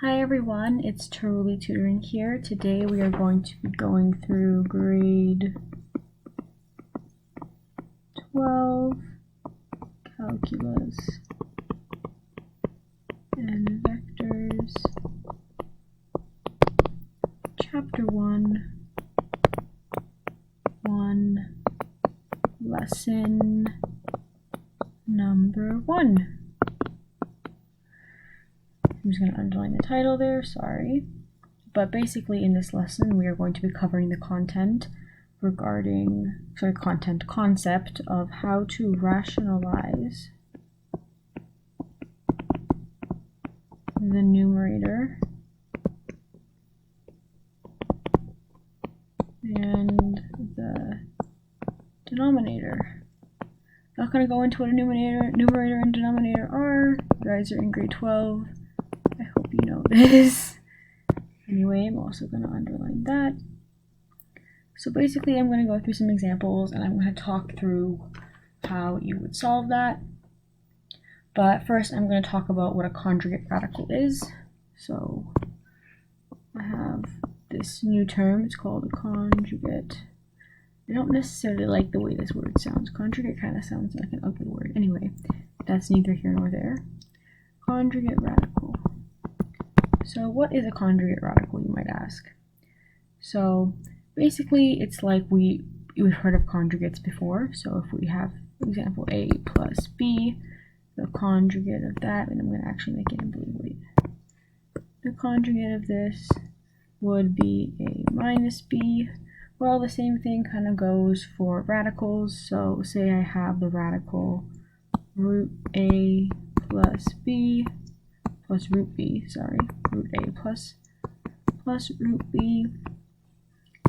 Hi everyone, it's Truly Tutoring here. Today we are going to be going through grade 12 calculus and vectors, chapter 1, lesson number 1. I'm just going to underline the title there, sorry. But basically in this lesson we are going to be covering the content concept of how to rationalize the numerator and the denominator. Not going to go into what a numerator and denominator are. You guys are in grade 12. I hope you know this. Anyway, I'm also going to underline that. So basically I'm going to go through some examples and I'm going to talk through how you would solve that. But first I'm going to talk about what a conjugate radical is. So I have this new term, it's called a conjugate. I don't necessarily like the way this word sounds. Conjugate kind of sounds like an ugly word. Anyway, that's neither here nor there. Conjugate radical. So what is a conjugate radical, you might ask? So basically it's like we've heard of conjugates before. So if we have, for example, a plus b, the conjugate of that, and I'm going to actually make it in blue, wait. The conjugate of this would be a minus b. Well, the same thing kind of goes for radicals. So say I have the radical root a plus b plus root b, root a plus root b.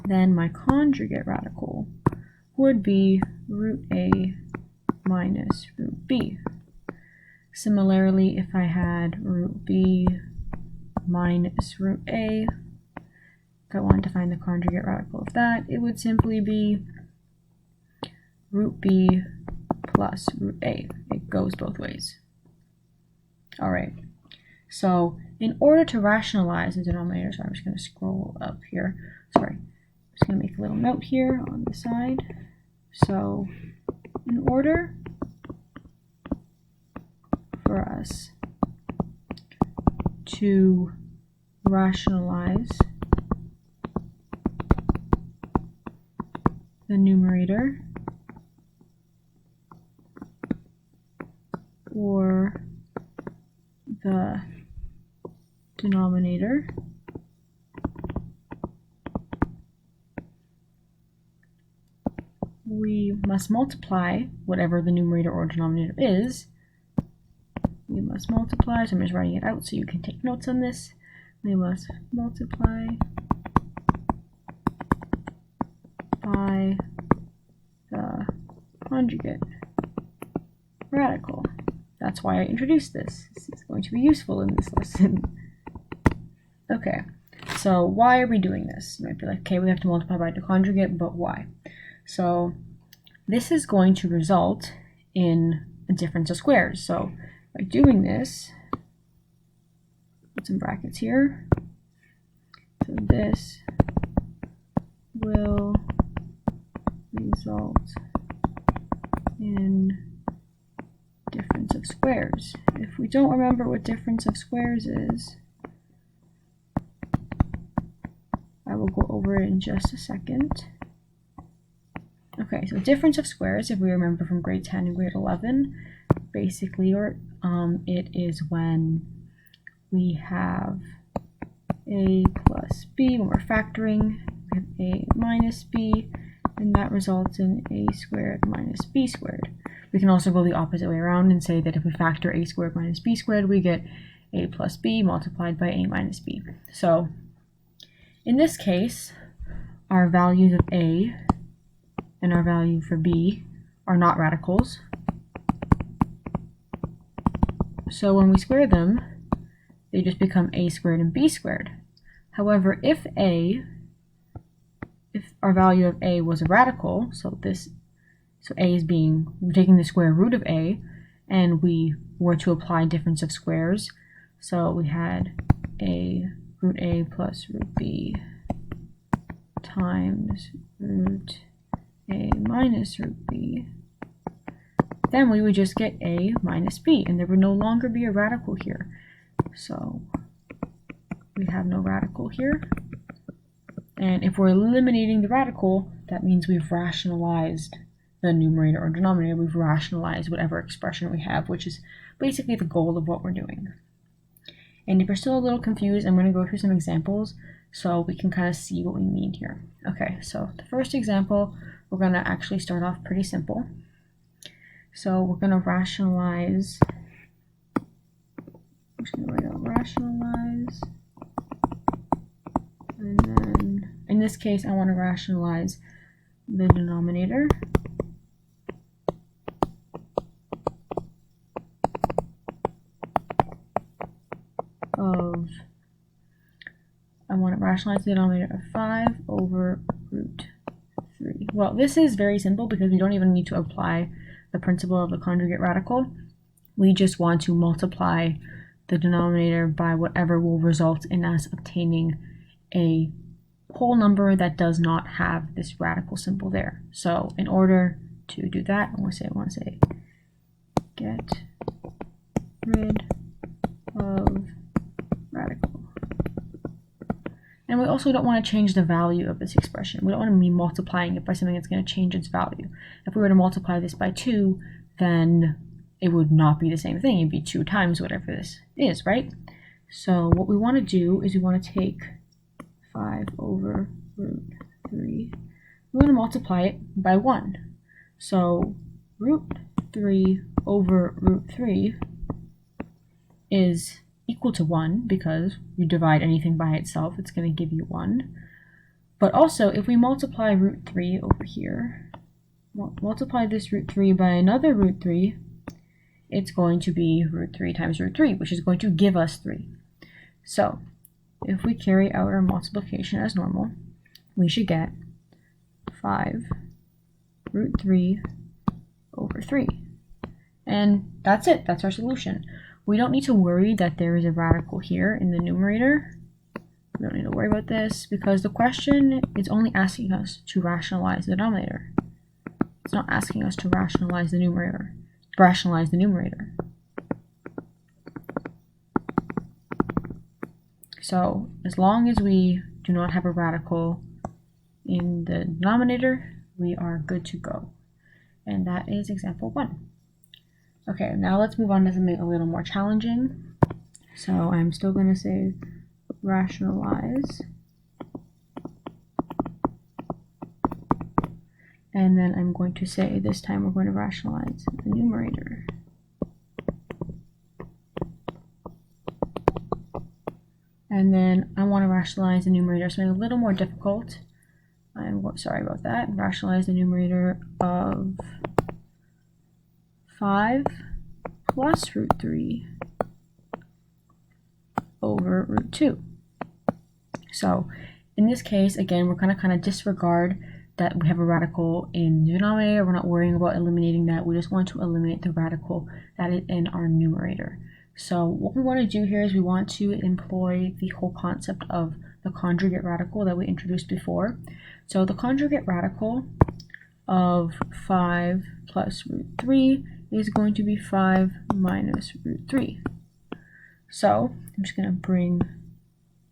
Then my conjugate radical would be root a minus root b. Similarly, if I had root b minus root a, if I wanted to find the conjugate radical of that, it would simply be root b plus root a. It goes both ways. Alright, so in order to rationalize the denominator, so I'm just going to scroll up here. Sorry, I'm just going to make a little note here on the side. So in order for us to rationalize the numerator or the denominator, we must multiply whatever the numerator or denominator is. We must multiply, so I'm just writing it out so you can take notes on this. We must multiply by the conjugate radical. That's why I introduced this. This is going to be useful in this lesson. Okay, so why are we doing this? You might be like, okay, we have to multiply by the conjugate, but why? So this is going to result in a difference of squares. So by doing this, put some brackets here. So this will result in difference of squares. If we don't remember what difference of squares is, I will go over it in just a second. Okay, so difference of squares, if we remember from grade 10 and grade 11, basically, it is when we have a plus b, when we're factoring, we have a minus b, and that results in a squared minus b squared. We can also go the opposite way around and say that if we factor a squared minus b squared, we get a plus b multiplied by a minus b. So in this case, our values of a and our value for b are not radicals. So when we square them, they just become a squared and b squared. However, if our value of a was a radical, so a is we're taking the square root of a, and we were to apply difference of squares. So we had root a plus root b times root a minus root b, then we would just get a minus b, and there would no longer be a radical here. So we have no radical here. And if we're eliminating the radical, that means we've rationalized the numerator or denominator. We've rationalized whatever expression we have, which is basically the goal of what we're doing. And if you're still a little confused, I'm going to go through some examples so we can kind of see what we mean here. Okay, so the first example, we're going to actually start off pretty simple. So we're going to rationalize, I'm just going to write out rationalize, and then in this case I want to rationalize the denominator of, I want to rationalize the denominator of 5 over root 3. Well, this is very simple because we don't even need to apply the principle of the conjugate radical. We just want to multiply the denominator by whatever will result in us obtaining a whole number that does not have this radical symbol there. So in order to do that, I want to say get rid of radical. And we also don't want to change the value of this expression. We don't want to be multiplying it by something that's going to change its value. If we were to multiply this by 2, then it would not be the same thing. It'd be 2 times whatever this is, right? So what we want to do is we want to take 5 over root 3. We're going to multiply it by 1. So root 3 over root 3 is equal to 1 because you divide anything by itself, it's going to give you 1. But also, if we multiply root 3 over here, multiply this root 3 by another root 3, it's going to be root 3 times root 3, which is going to give us 3. So if we carry out our multiplication as normal, we should get 5 root 3 over 3. And that's it. That's our solution. We don't need to worry that there is a radical here in the numerator. We don't need to worry about this because the question is only asking us to rationalize the denominator. It's not asking us to rationalize the numerator. So as long as we do not have a radical in the denominator, we are good to go. And that is example 1. Okay, now let's move on to something a little more challenging. So I'm still going to say rationalize. And then I'm going to say this time we're going to rationalize the numerator. And then I want to rationalize the numerator, something a little more difficult. I'm sorry about that. Rationalize the numerator of 5 plus root 3 over root 2. So in this case, again, we're going to kind of disregard that we have a radical in the denominator. We're not worrying about eliminating that. We just want to eliminate the radical that is in our numerator. So what we want to do here is we want to employ the whole concept of the conjugate radical that we introduced before. So the conjugate radical of 5 plus root 3 is going to be 5 minus root 3. So I'm just going to bring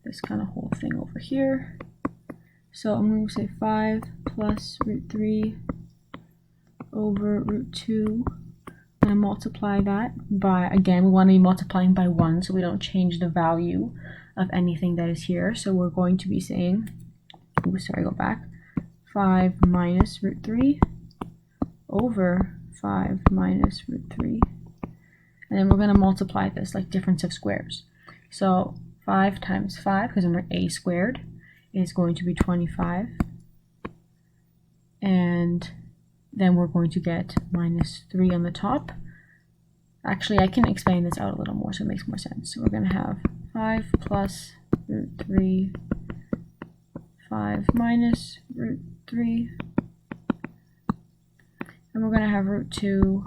this kind of whole thing over here. So I'm going to say 5 plus root 3 over root 2. I'm going to multiply that by, again, we want to be multiplying by 1 so we don't change the value of anything that is here. So we're going to be saying, go back, 5 minus root 3 over 5 minus root 3. And then we're going to multiply this like difference of squares. So 5 times 5, because remember a squared, is going to be 25. And then we're going to get minus 3 on the top. Actually, I can explain this out a little more so it makes more sense. So we're going to have 5 plus root 3, 5 minus root 3. And we're going to have root 2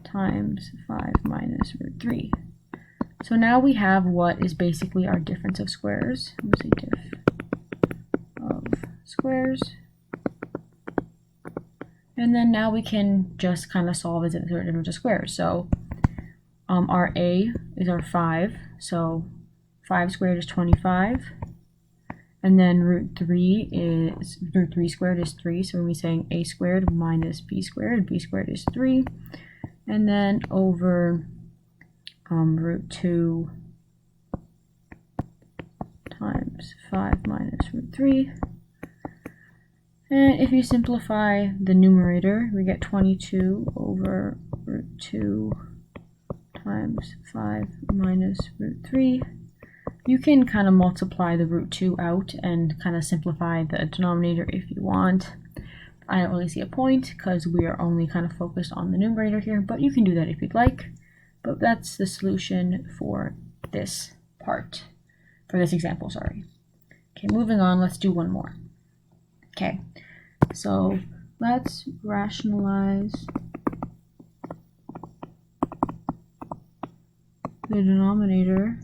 times 5 minus root 3. So now we have what is basically our difference of squares. I'm going to say diff of squares. And then now we can just kind of solve as a difference of squares. So our a is our 5. So 5 squared is 25. And then root 3 squared is 3. So we're saying a squared minus b squared. B squared is 3. And then over root 2 times 5 minus root 3. And if you simplify the numerator, we get 22 over root 2 times 5 minus root 3. You can kind of multiply the root 2 out and kind of simplify the denominator if you want. I don't really see a point because we are only kind of focused on the numerator here, but you can do that if you'd like. But that's the solution for this part, for this example, sorry. Okay, moving on, let's do one more. Okay, so let's rationalize the denominator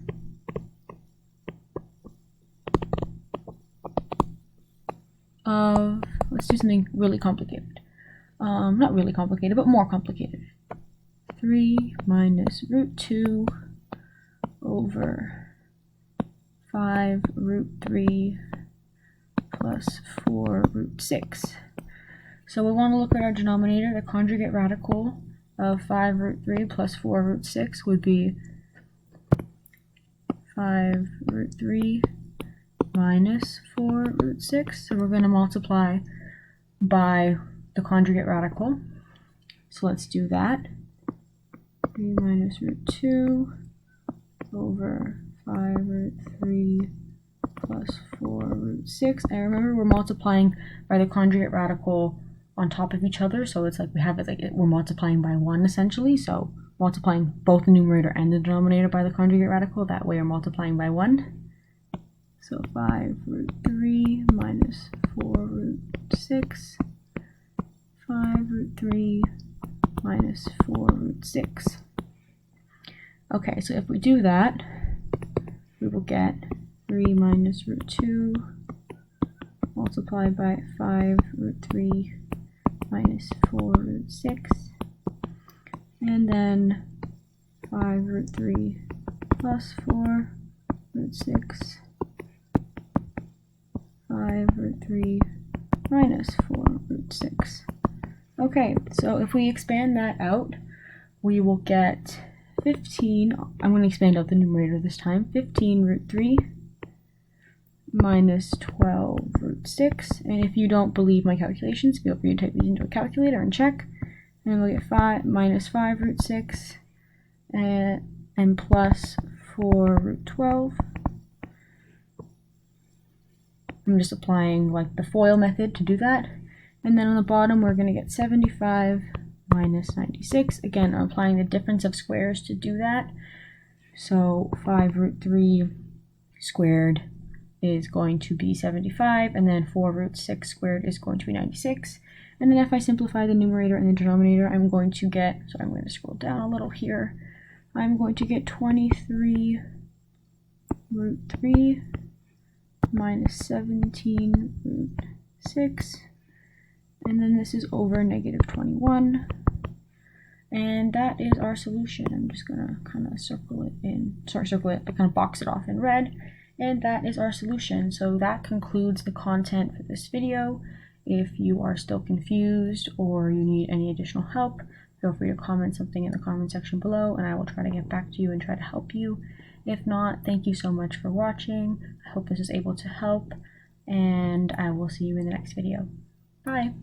of, let's do something really complicated. Not really complicated, but more complicated. 3 minus root 2 over 5 root 3 plus 4 root 6. So we want to look at our denominator. The conjugate radical of 5 root 3 plus 4 root 6 would be 5 root 3 minus 4 root 6. So we're going to multiply by the conjugate radical. So let's do that. 3 minus root 2 over 5 root 3 plus 4 root 6. And remember, we're multiplying by the conjugate radical on top of each other, so it's like we have it like we're multiplying by 1 essentially. So multiplying both the numerator and the denominator by the conjugate radical, that way we're multiplying by 1. So 5 root 3 minus 4 root 6, 5 root 3 minus 4 root 6. Okay, so if we do that, we will get 3 minus root 2 multiplied by 5 root 3 minus 4 root 6, and then 5 root 3 plus 4 root 6, 5 root 3 minus 4 root 6. Okay, so if we expand that out, we will get 15, I'm going to expand out the numerator this time, 15 root 3 minus 12 root 6. And if you don't believe my calculations, feel free to type these into a calculator and check. And we'll get 5 minus 5 root 6 and plus 4 root 12. I'm just applying like the FOIL method to do that. And then on the bottom, we're going to get 75 minus 96. Again, I'm applying the difference of squares to do that. So 5 root 3 squared is going to be 75, and then 4 root 6 squared is going to be 96. And then if I simplify the numerator and the denominator, I'm going to get, so I'm going to scroll down a little here, I'm going to get 23 root 3 minus 17 root 6, and then this is over negative 21. And that is our solution. I'm just gonna kind of kind of box it off in red. And that is our solution. So that concludes the content for this video. If you are still confused or you need any additional help, feel free to comment something in the comment section below and I will try to get back to you and try to help you. If not, thank you so much for watching. I hope this was able to help, and I will see you in the next video. Bye!